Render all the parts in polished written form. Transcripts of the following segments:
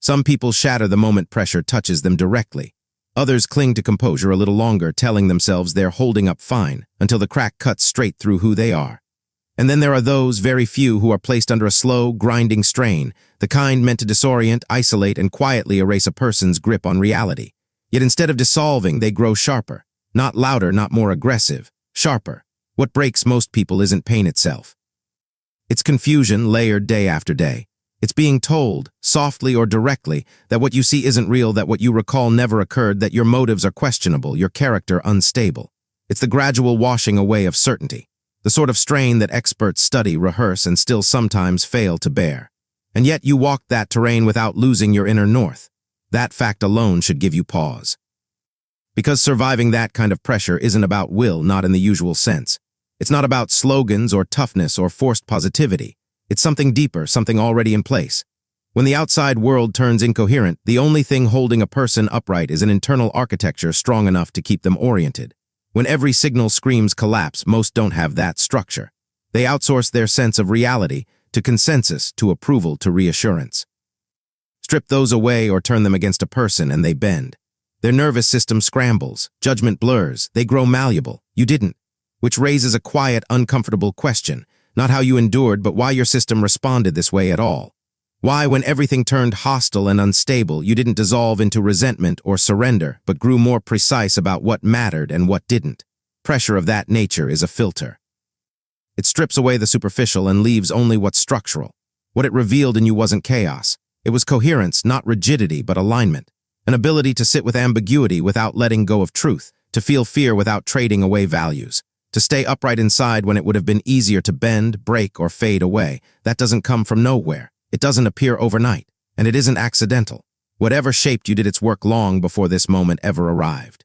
Some people shatter the moment pressure touches them directly. Others cling to composure a little longer, telling themselves they're holding up fine until the crack cuts straight through who they are. And then there are those, very few, who are placed under a slow, grinding strain, the kind meant to disorient, isolate, and quietly erase a person's grip on reality. Yet instead of dissolving, they grow sharper. Not louder, not more aggressive. Sharper. What breaks most people isn't pain itself. It's confusion layered day after day. It's being told, softly or directly, that what you see isn't real, that what you recall never occurred, that your motives are questionable, your character unstable. It's the gradual washing away of certainty. The sort of strain that experts study, rehearse, and still sometimes fail to bear. And yet you walk that terrain without losing your inner north. That fact alone should give you pause. Because surviving that kind of pressure isn't about will, not in the usual sense. It's not about slogans or toughness or forced positivity. It's something deeper, something already in place. When the outside world turns incoherent, the only thing holding a person upright is an internal architecture strong enough to keep them oriented. When every signal screams collapse, most don't have that structure. They outsource their sense of reality to consensus, to approval, to reassurance. Strip those away or turn them against a person and they bend. Their nervous system scrambles, judgment blurs, they grow malleable. You didn't. Which raises a quiet, uncomfortable question, not how you endured, but why your system responded this way at all. Why, when everything turned hostile and unstable, you didn't dissolve into resentment or surrender, but grew more precise about what mattered and what didn't. Pressure of that nature is a filter. It strips away the superficial and leaves only what's structural. What it revealed in you wasn't chaos. It was coherence, not rigidity, but alignment. An ability to sit with ambiguity without letting go of truth, to feel fear without trading away values, to stay upright inside when it would have been easier to bend, break, or fade away. That doesn't come from nowhere. It doesn't appear overnight, and it isn't accidental. Whatever shaped you did its work long before this moment ever arrived.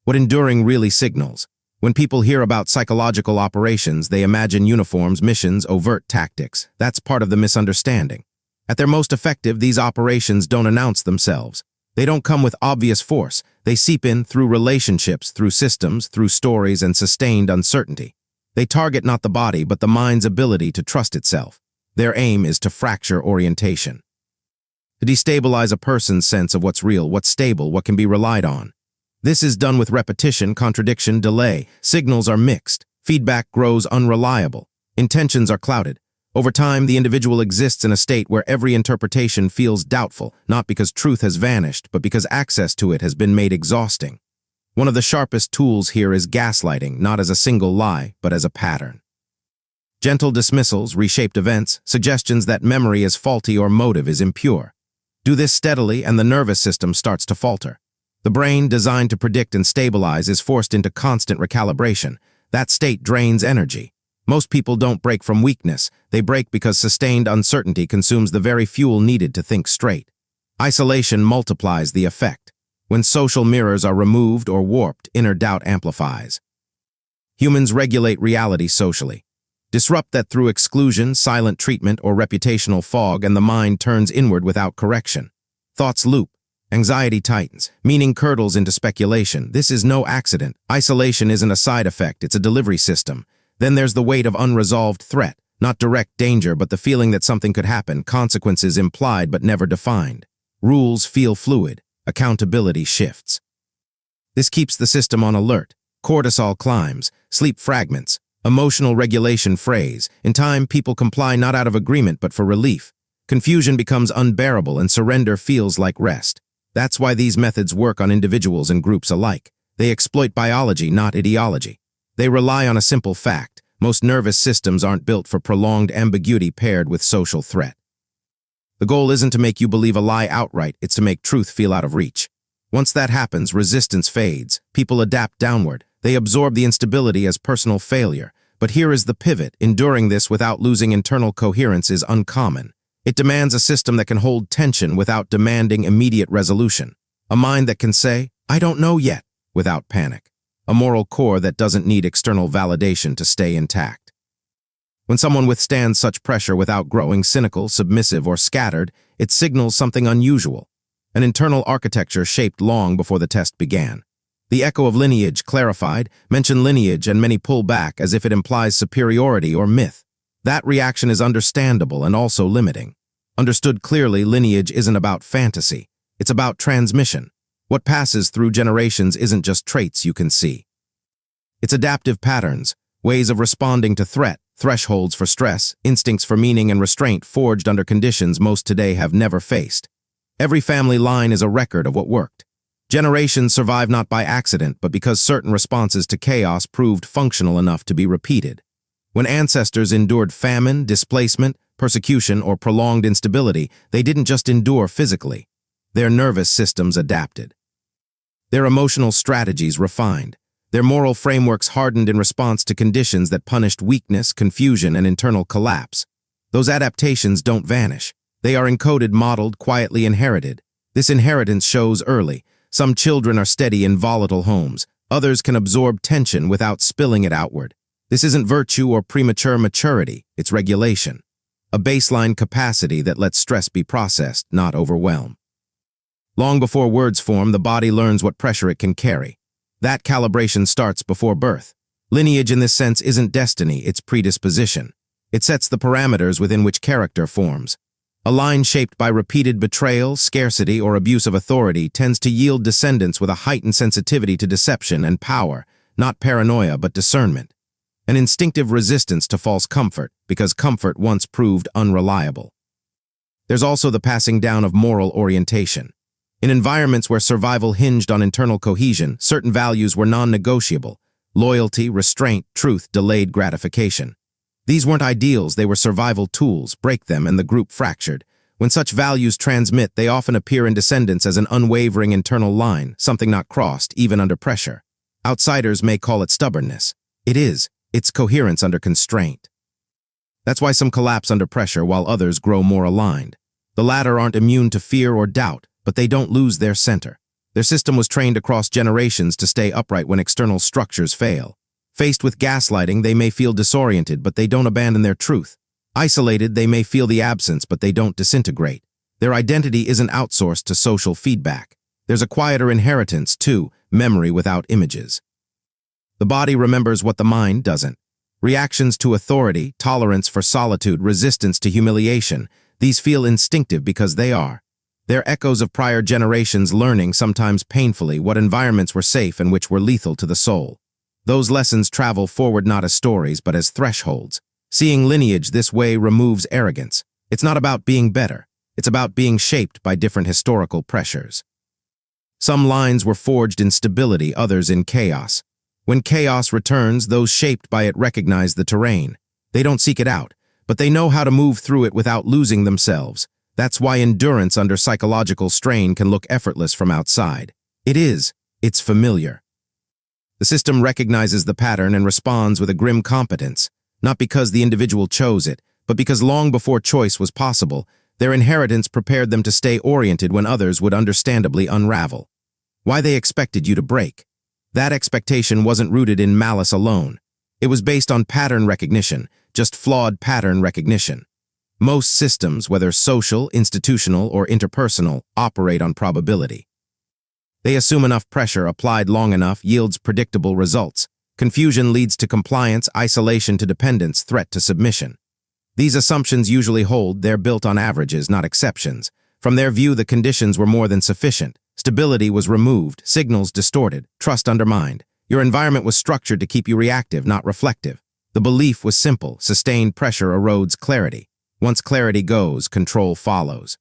What enduring really signals. When people hear about psychological operations, they imagine uniforms, missions, overt tactics. That's part of the misunderstanding. At their most effective, these operations don't announce themselves. They don't come with obvious force. They seep in through relationships, through systems, through stories, and sustained uncertainty. They target not the body, but the mind's ability to trust itself. Their aim is to fracture orientation. To destabilize a person's sense of what's real, what's stable, what can be relied on. This is done with repetition, contradiction, delay. Signals are mixed. Feedback grows unreliable. Intentions are clouded. Over time, the individual exists in a state where every interpretation feels doubtful, not because truth has vanished, but because access to it has been made exhausting. One of the sharpest tools here is gaslighting, not as a single lie, but as a pattern. Gentle dismissals, reshaped events, suggestions that memory is faulty or motive is impure. Do this steadily and the nervous system starts to falter. The brain, designed to predict and stabilize, is forced into constant recalibration. That state drains energy. Most people don't break from weakness. They break because sustained uncertainty consumes the very fuel needed to think straight. Isolation multiplies the effect. When social mirrors are removed or warped, inner doubt amplifies. Humans regulate reality socially. Disrupt that through exclusion, silent treatment, or reputational fog, and the mind turns inward without correction. Thoughts loop. Anxiety tightens. Meaning curdles into speculation. This is no accident. Isolation isn't a side effect, it's a delivery system. Then there's the weight of unresolved threat. Not direct danger, but the feeling that something could happen, consequences implied but never defined. Rules feel fluid. Accountability shifts. This keeps the system on alert. Cortisol climbs. Sleep fragments. Emotional regulation frays. In time, people comply not out of agreement but for relief. Confusion becomes unbearable and surrender feels like rest. That's why these methods work on individuals and groups alike. They exploit biology, not ideology. They rely on a simple fact. Most nervous systems aren't built for prolonged ambiguity paired with social threat. The goal isn't to make you believe a lie outright, it's to make truth feel out of reach. Once that happens, resistance fades. People adapt downward. They absorb the instability as personal failure. But here is the pivot. Enduring this without losing internal coherence is uncommon. It demands a system that can hold tension without demanding immediate resolution. A mind that can say, "I don't know yet," without panic. A moral core that doesn't need external validation to stay intact. When someone withstands such pressure without growing cynical, submissive, or scattered, it signals something unusual. An internal architecture shaped long before the test began. The echo of lineage clarified, mention lineage, and many pull back as if it implies superiority or myth. That reaction is understandable and also limiting. Understood clearly, lineage isn't about fantasy. It's about transmission. What passes through generations isn't just traits you can see. It's adaptive patterns, ways of responding to threat, thresholds for stress, instincts for meaning and restraint forged under conditions most today have never faced. Every family line is a record of what worked. Generations survive not by accident, but because certain responses to chaos proved functional enough to be repeated. When ancestors endured famine, displacement, persecution, or prolonged instability, they didn't just endure physically. Their nervous systems adapted. Their emotional strategies refined. Their moral frameworks hardened in response to conditions that punished weakness, confusion, and internal collapse. Those adaptations don't vanish. They are encoded, modeled, quietly inherited. This inheritance shows early. Some children are steady in volatile homes. Others can absorb tension without spilling it outward. This isn't virtue or premature maturity, it's regulation. A baseline capacity that lets stress be processed, not overwhelmed. Long before words form, the body learns what pressure it can carry. That calibration starts before birth. Lineage in this sense isn't destiny, it's predisposition. It sets the parameters within which character forms. A line shaped by repeated betrayal, scarcity, or abuse of authority tends to yield descendants with a heightened sensitivity to deception and power, not paranoia but discernment. An instinctive resistance to false comfort, because comfort once proved unreliable. There's also the passing down of moral orientation. In environments where survival hinged on internal cohesion, certain values were non-negotiable: loyalty, restraint, truth, delayed gratification. These weren't ideals, they were survival tools. Break them and the group fractured. When such values transmit, they often appear in descendants as an unwavering internal line, something not crossed, even under pressure. Outsiders may call it stubbornness. It is. It's coherence under constraint. That's why some collapse under pressure while others grow more aligned. The latter aren't immune to fear or doubt, but they don't lose their center. Their system was trained across generations to stay upright when external structures fail. Faced with gaslighting, they may feel disoriented, but they don't abandon their truth. Isolated, they may feel the absence, but they don't disintegrate. Their identity isn't outsourced to social feedback. There's a quieter inheritance, too, memory without images. The body remembers what the mind doesn't. Reactions to authority, tolerance for solitude, resistance to humiliation, these feel instinctive because they are. They're echoes of prior generations learning, sometimes painfully, what environments were safe and which were lethal to the soul. Those lessons travel forward not as stories, but as thresholds. Seeing lineage this way removes arrogance. It's not about being better. It's about being shaped by different historical pressures. Some lines were forged in stability, others in chaos. When chaos returns, those shaped by it recognize the terrain. They don't seek it out, but they know how to move through it without losing themselves. That's why endurance under psychological strain can look effortless from outside. It's familiar. The system recognizes the pattern and responds with a grim competence, not because the individual chose it, but because long before choice was possible, their inheritance prepared them to stay oriented when others would understandably unravel. Why they expected you to break. That expectation wasn't rooted in malice alone. It was based on pattern recognition, just flawed pattern recognition. Most systems, whether social, institutional, or interpersonal, operate on probability. They assume enough pressure applied long enough yields predictable results. Confusion leads to compliance, isolation to dependence, threat to submission. These assumptions usually hold, they're built on averages, not exceptions. From their view, the conditions were more than sufficient. Stability was removed, signals distorted, trust undermined. Your environment was structured to keep you reactive, not reflective. The belief was simple: sustained pressure erodes clarity. Once clarity goes, control follows.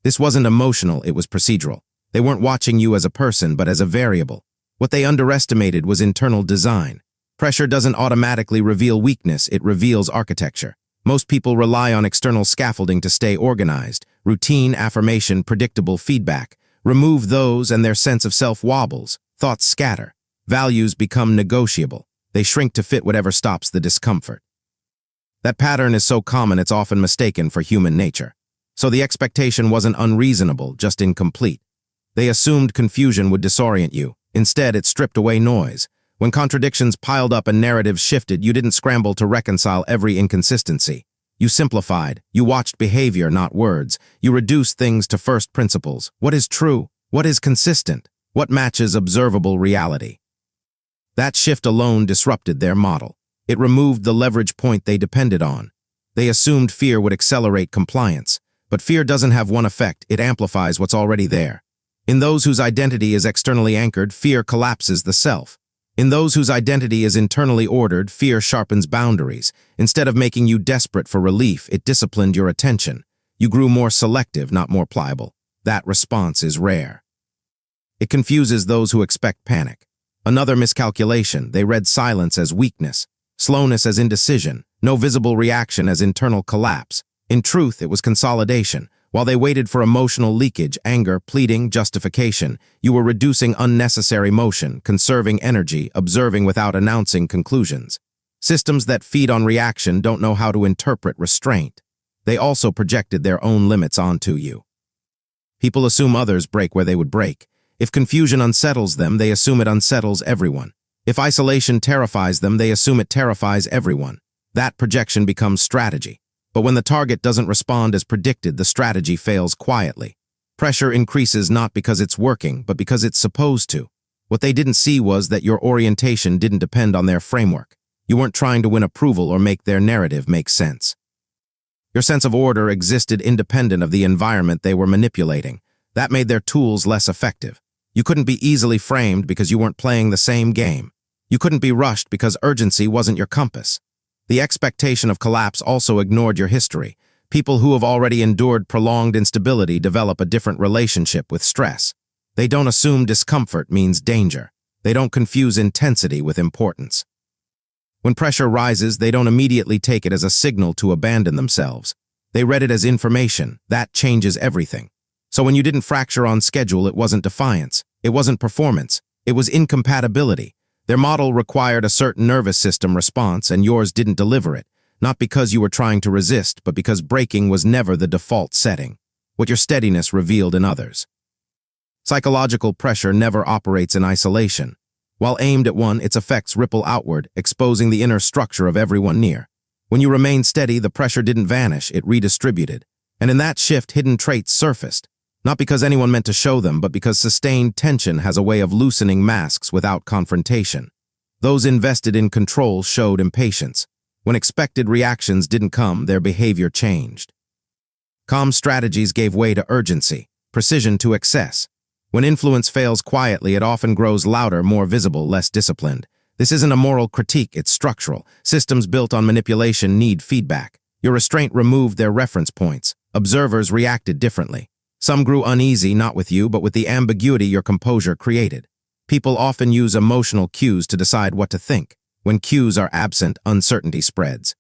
This wasn't emotional, it was procedural. They weren't watching you as a person, but as a variable. What they underestimated was internal design. Pressure doesn't automatically reveal weakness, it reveals architecture. Most people rely on external scaffolding to stay organized: routine, affirmation, predictable feedback. Remove those and their sense of self wobbles. Thoughts scatter. Values become negotiable. They shrink to fit whatever stops the discomfort. That pattern is so common it's often mistaken for human nature. So the expectation wasn't unreasonable, just incomplete. They assumed confusion would disorient you. Instead, it stripped away noise. When contradictions piled up and narratives shifted, you didn't scramble to reconcile every inconsistency. You simplified. You watched behavior, not words. You reduced things to first principles. What is true? What is consistent? What matches observable reality? That shift alone disrupted their model. It removed the leverage point they depended on. They assumed fear would accelerate compliance, But fear doesn't have one effect, it amplifies what's already there. In those whose identity is externally anchored, fear collapses the self. In those whose identity is internally ordered, fear sharpens boundaries. Instead of making you desperate for relief, it disciplined your attention. You grew more selective, not more pliable. That response is rare. It confuses those who expect panic. Another miscalculation, they read silence as weakness, slowness as indecision, no visible reaction as internal collapse. In truth, it was consolidation. While they waited for emotional leakage, anger, pleading, justification, you were reducing unnecessary motion, conserving energy, observing without announcing conclusions. Systems that feed on reaction don't know how to interpret restraint. They also projected their own limits onto you. People assume others break where they would break. If confusion unsettles them, they assume it unsettles everyone. If isolation terrifies them, they assume it terrifies everyone. That projection becomes strategy. But when the target doesn't respond as predicted, the strategy fails quietly. Pressure increases not because it's working, but because it's supposed to. What they didn't see was that your orientation didn't depend on their framework. You weren't trying to win approval or make their narrative make sense. Your sense of order existed independent of the environment they were manipulating. That made their tools less effective. You couldn't be easily framed because you weren't playing the same game. You couldn't be rushed because urgency wasn't your compass. The expectation of collapse also ignored your history. People who have already endured prolonged instability develop a different relationship with stress. They don't assume discomfort means danger. They don't confuse intensity with importance. When pressure rises, they don't immediately take it as a signal to abandon themselves. They read it as information. That changes everything. So when you didn't fracture on schedule, it wasn't defiance. It wasn't performance. It was incompatibility. Their model required a certain nervous system response, and yours didn't deliver it, not because you were trying to resist, but because breaking was never the default setting, what your steadiness revealed in others. Psychological pressure never operates in isolation. While aimed at one, its effects ripple outward, exposing the inner structure of everyone near. When you remained steady, the pressure didn't vanish, it redistributed. And in that shift, hidden traits surfaced. Not because anyone meant to show them, but because sustained tension has a way of loosening masks without confrontation. Those invested in control showed impatience. When expected reactions didn't come, their behavior changed. Calm strategies gave way to urgency, precision to excess. When influence fails quietly, it often grows louder, more visible, less disciplined. This isn't a moral critique, it's structural. Systems built on manipulation need feedback. Your restraint removed their reference points. Observers reacted differently. Some grew uneasy, not with you, but with the ambiguity your composure created. People often use emotional cues to decide what to think. When cues are absent, uncertainty spreads.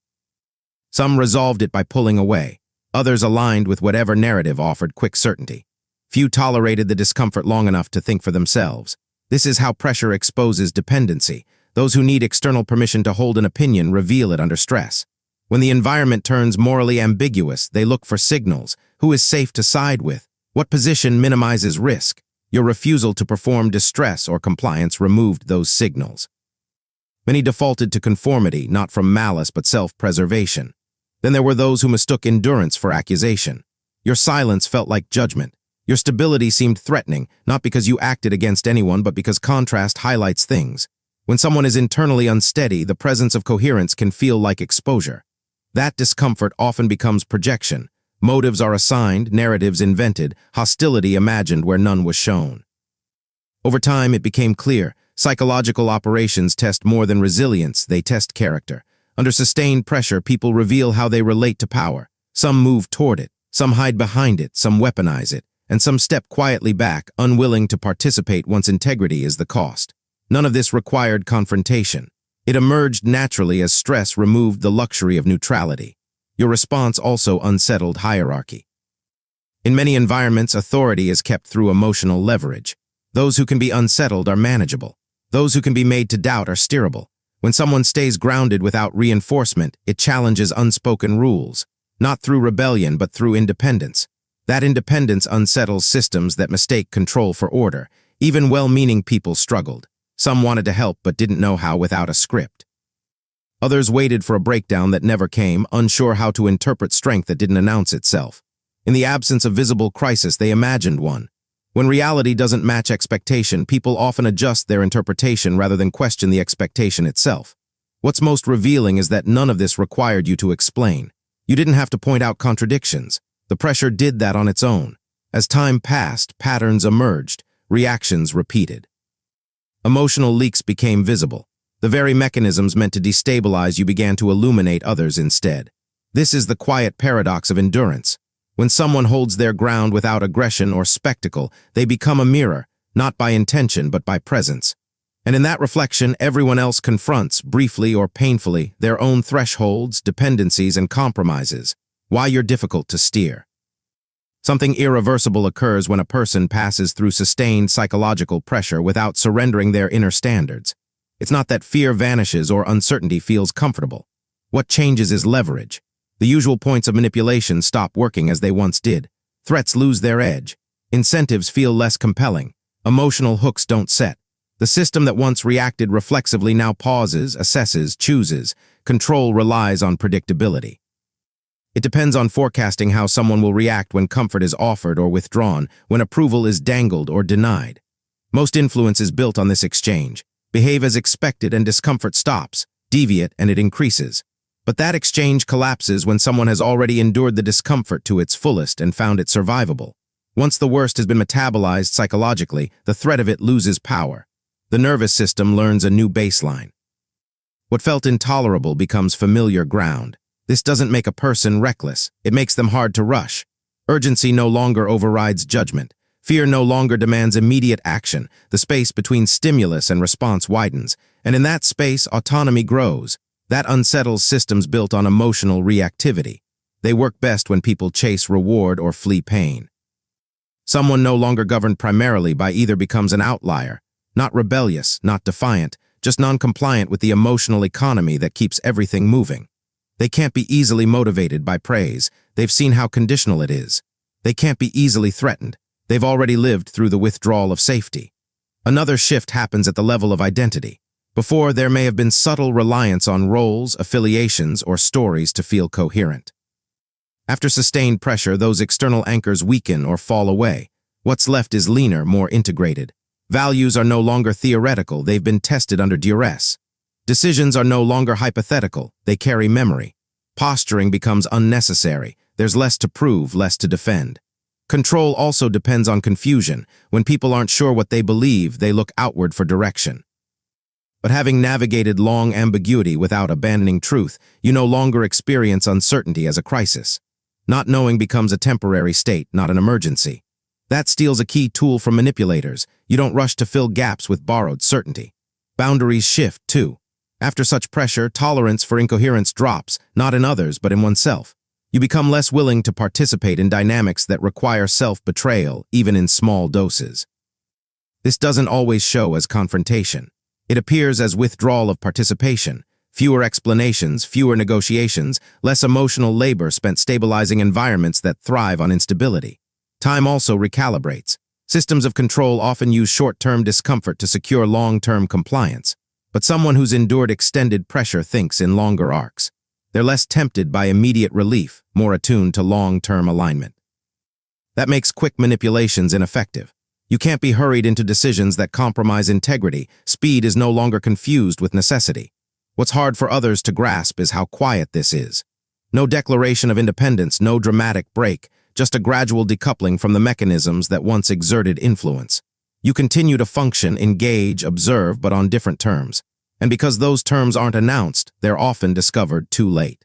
Some resolved it by pulling away. Others aligned with whatever narrative offered quick certainty. Few tolerated the discomfort long enough to think for themselves. This is how pressure exposes dependency. Those who need external permission to hold an opinion reveal it under stress. When the environment turns morally ambiguous, they look for signals. Who is safe to side with? What position minimizes risk? Your refusal to perform distress or compliance removed those signals. Many defaulted to conformity, not from malice but self-preservation. Then there were those who mistook endurance for accusation. Your silence felt like judgment. Your stability seemed threatening, not because you acted against anyone, but because contrast highlights things. When someone is internally unsteady, the presence of coherence can feel like exposure. That discomfort often becomes projection. Motives are assigned, narratives invented, hostility imagined where none was shown. Over time, it became clear, psychological operations test more than resilience, they test character. Under sustained pressure, people reveal how they relate to power. Some move toward it, some hide behind it, some weaponize it, and some step quietly back, unwilling to participate once integrity is the cost. None of this required confrontation. It emerged naturally as stress removed the luxury of neutrality. Your response also unsettled hierarchy. In many environments, authority is kept through emotional leverage. Those who can be unsettled are manageable. Those who can be made to doubt are steerable. When someone stays grounded without reinforcement, it challenges unspoken rules, not through rebellion but through independence. That independence unsettles systems that mistake control for order. Even well-meaning people struggled. Some wanted to help but didn't know how without a script. Others waited for a breakdown that never came, unsure how to interpret strength that didn't announce itself. In the absence of visible crisis, they imagined one. When reality doesn't match expectation, people often adjust their interpretation rather than question the expectation itself. What's most revealing is that none of this required you to explain. You didn't have to point out contradictions. The pressure did that on its own. As time passed, patterns emerged, reactions repeated. Emotional leaks became visible. The very mechanisms meant to destabilize you began to illuminate others instead. This is the quiet paradox of endurance. When someone holds their ground without aggression or spectacle, they become a mirror, not by intention but by presence. And in that reflection, everyone else confronts, briefly or painfully, their own thresholds, dependencies, and compromises. Why you're difficult to steer. Something irreversible occurs when a person passes through sustained psychological pressure without surrendering their inner standards. It's not that fear vanishes or uncertainty feels comfortable. What changes is leverage. The usual points of manipulation stop working as they once did. Threats lose their edge. Incentives feel less compelling. Emotional hooks don't set. The system that once reacted reflexively now pauses, assesses, chooses. Control relies on predictability. It depends on forecasting how someone will react when comfort is offered or withdrawn, when approval is dangled or denied. Most influence is built on this exchange. Behave as expected and discomfort stops. Deviate and it increases. But that exchange collapses when someone has already endured the discomfort to its fullest and found it survivable. Once the worst has been metabolized psychologically, the threat of it loses power. The nervous system learns a new baseline. What felt intolerable becomes familiar ground. This doesn't make a person reckless. It makes them hard to rush. Urgency no longer overrides judgment. Fear no longer demands immediate action. The space between stimulus and response widens, and in that space, autonomy grows. That unsettles systems built on emotional reactivity. They work best when people chase reward or flee pain. Someone no longer governed primarily by either becomes an outlier, not rebellious, not defiant, just non-compliant with the emotional economy that keeps everything moving. They can't be easily motivated by praise. They've seen how conditional it is. They can't be easily threatened. They've already lived through the withdrawal of safety. Another shift happens at the level of identity. Before, there may have been subtle reliance on roles, affiliations, or stories to feel coherent. After sustained pressure, those external anchors weaken or fall away. What's left is leaner, more integrated. Values are no longer theoretical, they've been tested under duress. Decisions are no longer hypothetical, they carry memory. Posturing becomes unnecessary, there's less to prove, less to defend. Control also depends on confusion. When people aren't sure what they believe, they look outward for direction. But having navigated long ambiguity without abandoning truth, you no longer experience uncertainty as a crisis. Not knowing becomes a temporary state, not an emergency. That steals a key tool from manipulators. You don't rush to fill gaps with borrowed certainty. Boundaries shift, too. After such pressure, tolerance for incoherence drops, not in others, but in oneself. You become less willing to participate in dynamics that require self-betrayal, even in small doses. This doesn't always show as confrontation. It appears as withdrawal of participation. Fewer explanations, fewer negotiations, less emotional labor spent stabilizing environments that thrive on instability. Time also recalibrates. Systems of control often use short-term discomfort to secure long-term compliance. But someone who's endured extended pressure thinks in longer arcs. They're less tempted by immediate relief, more attuned to long-term alignment. That makes quick manipulations ineffective. You can't be hurried into decisions that compromise integrity. Speed is no longer confused with necessity. What's hard for others to grasp is how quiet this is. No declaration of independence, no dramatic break, just a gradual decoupling from the mechanisms that once exerted influence. You continue to function, engage, observe, but on different terms. And because those terms aren't announced, they're often discovered too late.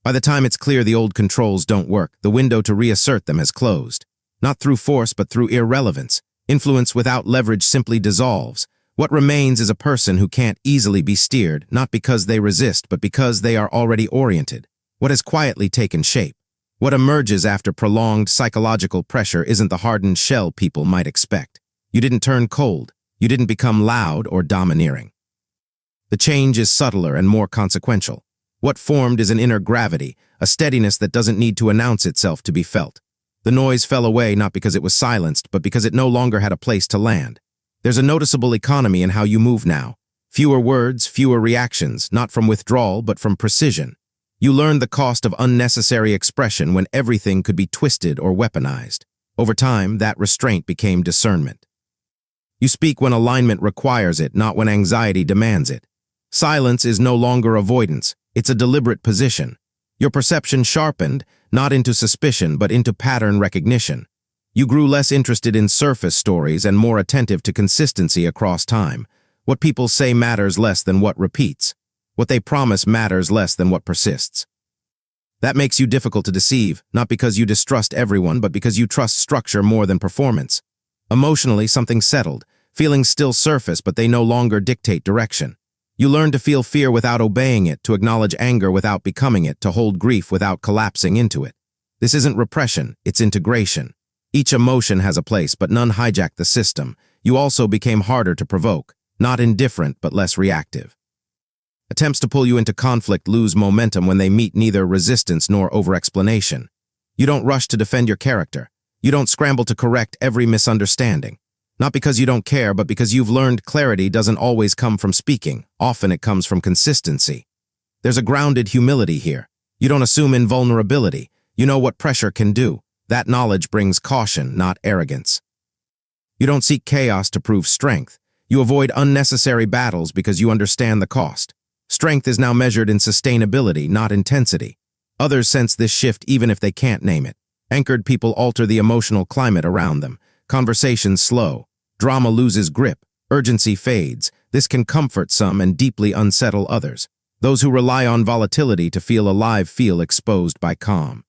By the time it's clear the old controls don't work, the window to reassert them has closed. Not through force, but through irrelevance. Influence without leverage simply dissolves. What remains is a person who can't easily be steered, not because they resist, but because they are already oriented. What has quietly taken shape. What emerges after prolonged psychological pressure isn't the hardened shell people might expect. You didn't turn cold. You didn't become loud or domineering. The change is subtler and more consequential. What formed is an inner gravity, a steadiness that doesn't need to announce itself to be felt. The noise fell away not because it was silenced, but because it no longer had a place to land. There's a noticeable economy in how you move now. Fewer words, fewer reactions, not from withdrawal, but from precision. You learned the cost of unnecessary expression when everything could be twisted or weaponized. Over time, that restraint became discernment. You speak when alignment requires it, not when anxiety demands it. Silence is no longer avoidance, it's a deliberate position. Your perception sharpened, not into suspicion, but into pattern recognition. You grew less interested in surface stories and more attentive to consistency across time. What people say matters less than what repeats. What they promise matters less than what persists. That makes you difficult to deceive, not because you distrust everyone, but because you trust structure more than performance. Emotionally, something settled. Feelings still surface, but they no longer dictate direction. You learn to feel fear without obeying it, to acknowledge anger without becoming it, to hold grief without collapsing into it. This isn't repression, it's integration. Each emotion has a place, but none hijack the system. You also became harder to provoke, not indifferent, but less reactive. Attempts to pull you into conflict lose momentum when they meet neither resistance nor over-explanation. You don't rush to defend your character. You don't scramble to correct every misunderstanding. Not because you don't care, but because you've learned clarity doesn't always come from speaking. Often it comes from consistency. There's a grounded humility here. You don't assume invulnerability. You know what pressure can do. That knowledge brings caution, not arrogance. You don't seek chaos to prove strength. You avoid unnecessary battles because you understand the cost. Strength is now measured in sustainability, not intensity. Others sense this shift even if they can't name it. Anchored people alter the emotional climate around them. Conversations slow. Drama loses grip. Urgency fades. This can comfort some and deeply unsettle others. Those who rely on volatility to feel alive feel exposed by calm.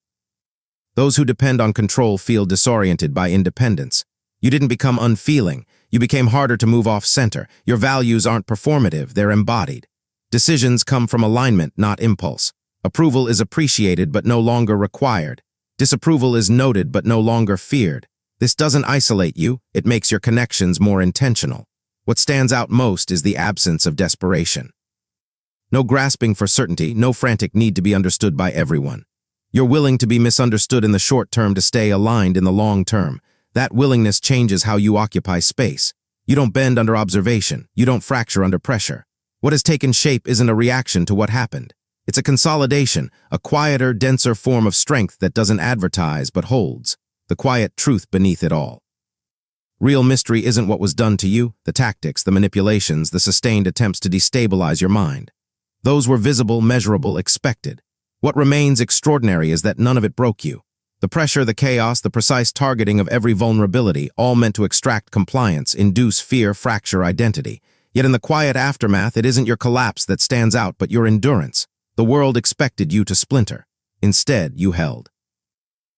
Those who depend on control feel disoriented by independence. You didn't become unfeeling. You became harder to move off center. Your values aren't performative, they're embodied. Decisions come from alignment, not impulse. Approval is appreciated but no longer required. Disapproval is noted but no longer feared. This doesn't isolate you, it makes your connections more intentional. What stands out most is the absence of desperation. No grasping for certainty, no frantic need to be understood by everyone. You're willing to be misunderstood in the short term to stay aligned in the long term. That willingness changes how you occupy space. You don't bend under observation. You don't fracture under pressure. What has taken shape isn't a reaction to what happened. It's a consolidation, a quieter, denser form of strength that doesn't advertise but holds, the quiet truth beneath it all. Real mystery isn't what was done to you, the tactics, the manipulations, the sustained attempts to destabilize your mind. Those were visible, measurable, expected. What remains extraordinary is that none of it broke you. The pressure, the chaos, the precise targeting of every vulnerability, all meant to extract compliance, induce fear, fracture identity. Yet in the quiet aftermath, it isn't your collapse that stands out, but your endurance. The world expected you to splinter. Instead, you held.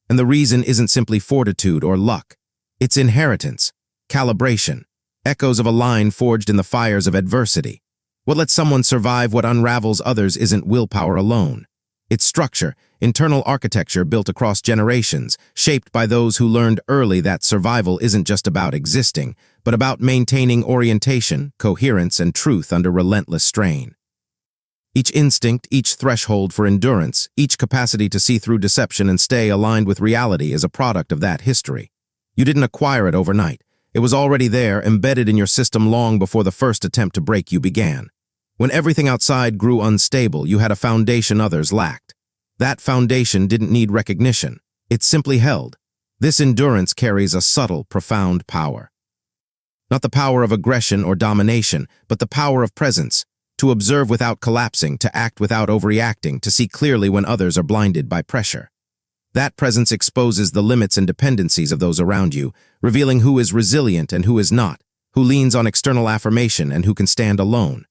And the reason isn't simply fortitude or luck. It's inheritance, calibration, echoes of a line forged in the fires of adversity. What lets someone survive what unravels others isn't willpower alone. It's structure, internal architecture built across generations, shaped by those who learned early that survival isn't just about existing, but about maintaining orientation, coherence, and truth under relentless strain. Each instinct, each threshold for endurance, each capacity to see through deception and stay aligned with reality is a product of that history. You didn't acquire it overnight. It was already there, embedded in your system long before the first attempt to break you began. When everything outside grew unstable, you had a foundation others lacked. That foundation didn't need recognition. It simply held. This endurance carries a subtle, profound power. Not the power of aggression or domination, but the power of presence, to observe without collapsing, to act without overreacting, to see clearly when others are blinded by pressure. That presence exposes the limits and dependencies of those around you, revealing who is resilient and who is not, who leans on external affirmation and who can stand alone.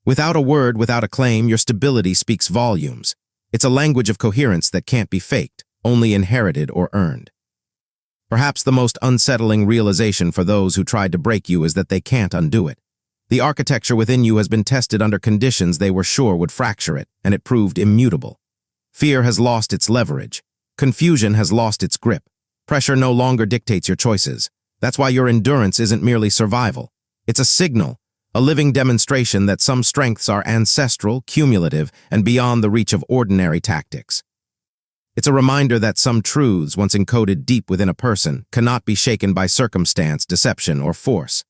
Without a word, without a claim, your stability speaks volumes. It's a language of coherence that can't be faked, only inherited or earned. Perhaps the most unsettling realization for those who tried to break you is that they can't undo it. The architecture within you has been tested under conditions they were sure would fracture it, and it proved immutable. Fear has lost its leverage. Confusion has lost its grip. Pressure no longer dictates your choices. That's why your endurance isn't merely survival. It's a signal, a living demonstration that some strengths are ancestral, cumulative, and beyond the reach of ordinary tactics. It's a reminder that some truths, once encoded deep within a person, cannot be shaken by circumstance, deception, or force.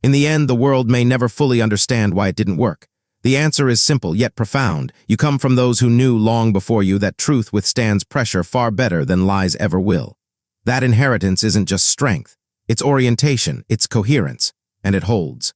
In the end, the world may never fully understand why it didn't work. The answer is simple yet profound. You come from those who knew long before you that truth withstands pressure far better than lies ever will. That inheritance isn't just strength. It's orientation, it's coherence, and it holds.